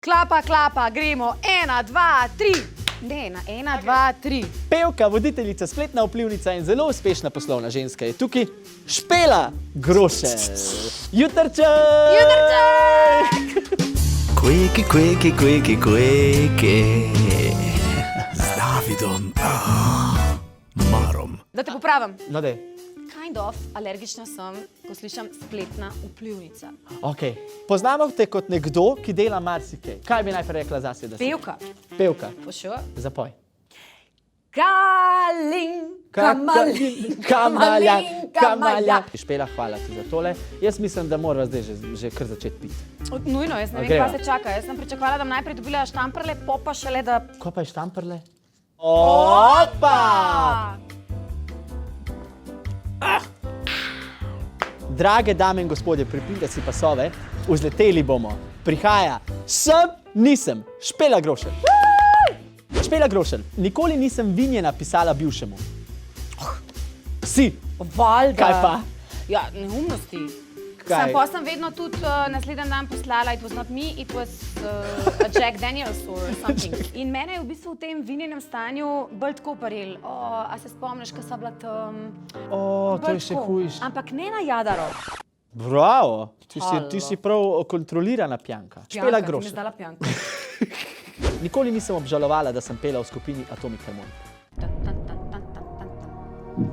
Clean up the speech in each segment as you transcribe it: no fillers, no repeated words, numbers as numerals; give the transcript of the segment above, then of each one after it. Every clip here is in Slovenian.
Klapa, klapa, gremo. 1, 2, 3. Ne, na 1, 2, 3. Pevka, voditeljica, spletna vplivnica in zelo uspešna poslovna ženska je tukaj Špela Grošelj. Jutrček! Jutrček! Quickie, quickie, quickie, quickie. Z Davidom. Marom. Da te popravim. No dej. Kind of alergična sem, ko slišim spletna vplivnica. Ok. Poznamo te kot nekdo, ki dela marsikaj. Kaj bi najprej rekla zase, da si? Pevka. Pevka. For sure. Zapoj. Kamalja. Špela, hvala ti za tole. Jaz mislim, da morava zdaj že kar začeti piti. Nujno, jaz ne vem, Greva. kaj se čaka. Jaz sem pričakovala, da bom najprej dobila štamprle, pa šele, da... Ko pa je štamprle? Opa! Drage dame in gospodje, pripnite si pasove, vzleteli bomo. Prihaja sem, nisem, Špela Grošelj. Špela Grošelj, nikoli nisem vinjena pisala bivšemu. Si. Valjda. Kaj pa? Ja, neumnosti. Kaj? Sem vedno tudi naslednji dan poslala, it was not me, it was a Jack Daniels or something. In mene je v bistvu v tem vinjenem stanju bolj tako paril. A se spomniš, ko sva bila tam? To je še hujš. Ampak ne na Jadaro. Bravo, ti Halo. si prav kontrolirana pijanka. Špela Pjanka, ti mi Grošelj. zdala pjanka. Nikoli nisem obžalovala, da sem pela v skupini Atomic Harmonica. Tan, tan, tan, tan, tan, tan,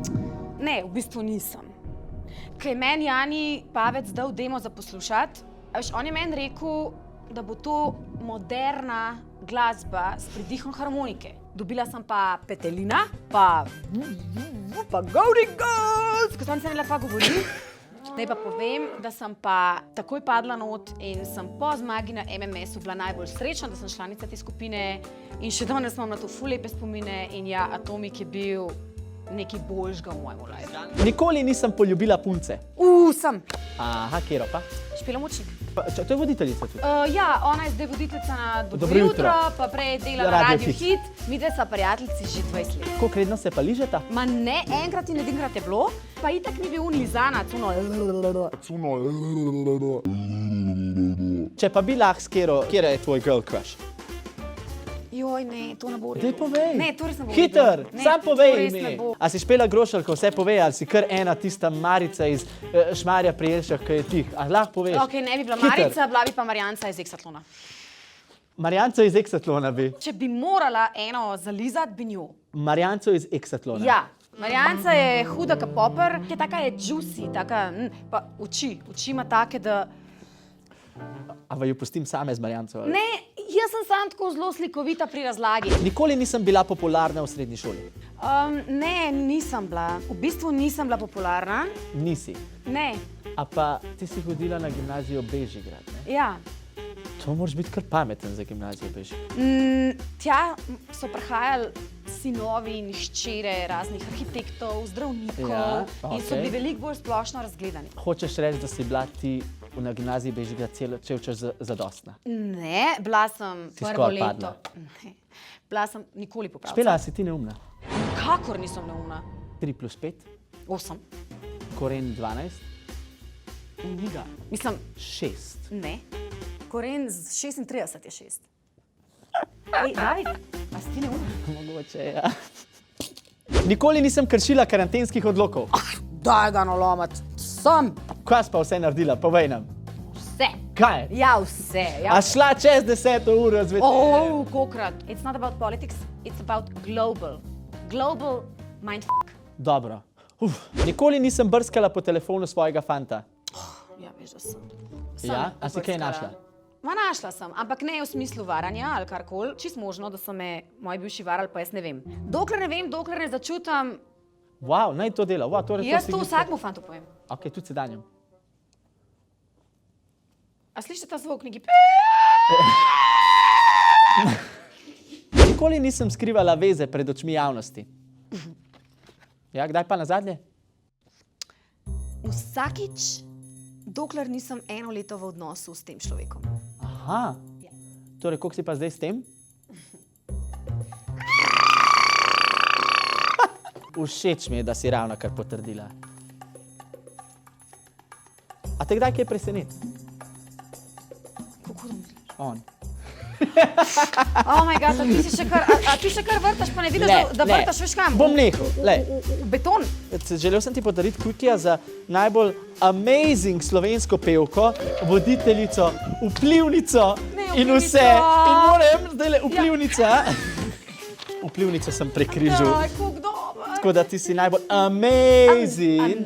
tan. Ne, v bistvu nisem. Ker je meni Jani Pavec dal demo za poslušati, a veš, on je meni rekel, da bo to moderna glasba s pridihom harmonike. Dobila sem pa petelina, pa Golden Girls, ko sem se imela kva govoriti. Naj pa povem, da sem pa takoj padla not in sem po zmagi na MMS-u bila najbolj srečna, da sem članica te skupine in še danes imam na to ful lepe spomine in ja, Atomic je bil nekaj boljšega v mojem life. Nikoli nisem poljubila punce. Sem. Aha, kjero pa? Špela Močnik. To je voditeljica tudi. Ja, ona je zdaj voditeljica na Dobro Dobro jutro, jutro. pa prej dela na Radio Radio Hit. Hit. Mi dve sva prijateljici že 20 let. Koliko redno se pa ližeta? Ma ne, enkrat in edinkrat je bilo, pa itak ni bil lizanac, Če pa bi lahko s kjero, kjera je tvoj girl crush? Joj, ne, to ne bo rekel. Daj povej. Ne, to res ne bo Hiter, rekel. Ne, sam to povej res ne ime. bo. A si Špela Grošelj, ko vse pove, ali si kar ena tista Marica iz Šmarja pri Jelšah, ki je tih? A lahko poveš? Ok, ne bi bila Hiter. Marica, bila bi pa Marjanca iz Exatlona. Marjanco iz Exatlona bi. Če bi morala eno zalizati, bi njo. Marjanco iz Exatlona. Ja, Marjanca je huda ka popper, je taka je juicy, taka, pa oči ima take, da... A vaju pustim same z Marjanco? ali? Ne, jaz sem sam tako zelo slikovita pri razlagi. Nikoli nisem bila popularna v srednji šoli. Ne, nisem bila. V bistvu nisem bila popularna. Nisi. Ne, A pa ti si hodila na gimnazijo Bežigrad, ne? ja. To moraš biti kar pameten za gimnazijo Bežigrad. Tja so prihajali sinovi in hčere raznih arhitektov, zdravnikov Ja, in so okej. bili veliko bolj splošno razgledani. Hočeš reči, da si bila ti na gimnaziji Bežigrad cel čas zadostna? Ne, bila sem Si prvo skoraj leto. padla. Ne, bila sem nikoli popravca. Špela, a si ti neumna? Kakor nisem neumna. 3 plus 5, 8. koren 12, Niga. Mislim, 6. ne. Koren z 36 je 6. Ej, David, a si ti neumna? Mogoče, ja. Nikoli nisem kršila karantenskih odlokov. Daj ga nalomat. Sem. Kaj si pa vse naredila? Povej nam. Vse. Kaj? Ja, vse. Ja. A šla čez 10 uro zvečer? Kokrat. It's not about politics, it's about global. Global mindfuck. Dobro. Nikoli nisem brskala po telefonu svojega fanta. Ja, veš, da sem. Ja? A si kaj našla? Ma našla sem, ampak ne v smislu varanja ali karkoli. Čisto možno, da so me moji bivši varali, pa jaz ne vem. Dokler ne vem, dokler ne začutam, Wow, naj to dela. Wow, torej jaz si to glih- vsakmu fantu povem. Ok, tudi sedanjem. A slišite ta zvok neki? Nikoli nisem skrivala veze pred očmi javnosti. Ja, kdaj pa nazadnje? Vsakič, dokler nisem eno leto v odnosu s tem človekom. Aha. Ja. Torej, koliko si pa zdaj s tem? Všeč mi je, da si ravno kar potrdila. A te kdaj kaj preseneti? Kako da misliš? On. Oh moj bog, a ti še kar vrtaš, pa ne vidiš, da vrtaš, veš kam? Bom nehal, lej. V beton. Želel sem ti podariti Quickia za najbolj amazing slovensko pevko, voditeljico, vplivnico in vse. In moram zdaj vplivnica. Vplivnico sem prekrižil. Aj, kako dober. Tako da ti si najbolj amazing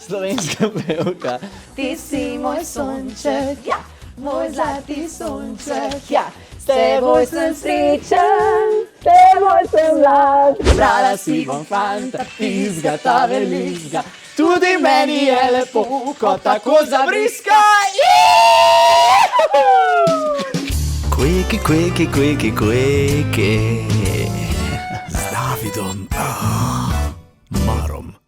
slovenska pevka. Ti si moj sonček, ja, moj zlati sonček, ja. S teboj sem srečen, s teboj sem mlad. Brala si bom fanta, tizga ta velizga. Tudi meni je lepo, ko tako zabriska. Quickie, quickie, quickie, quickie. Z Davidom.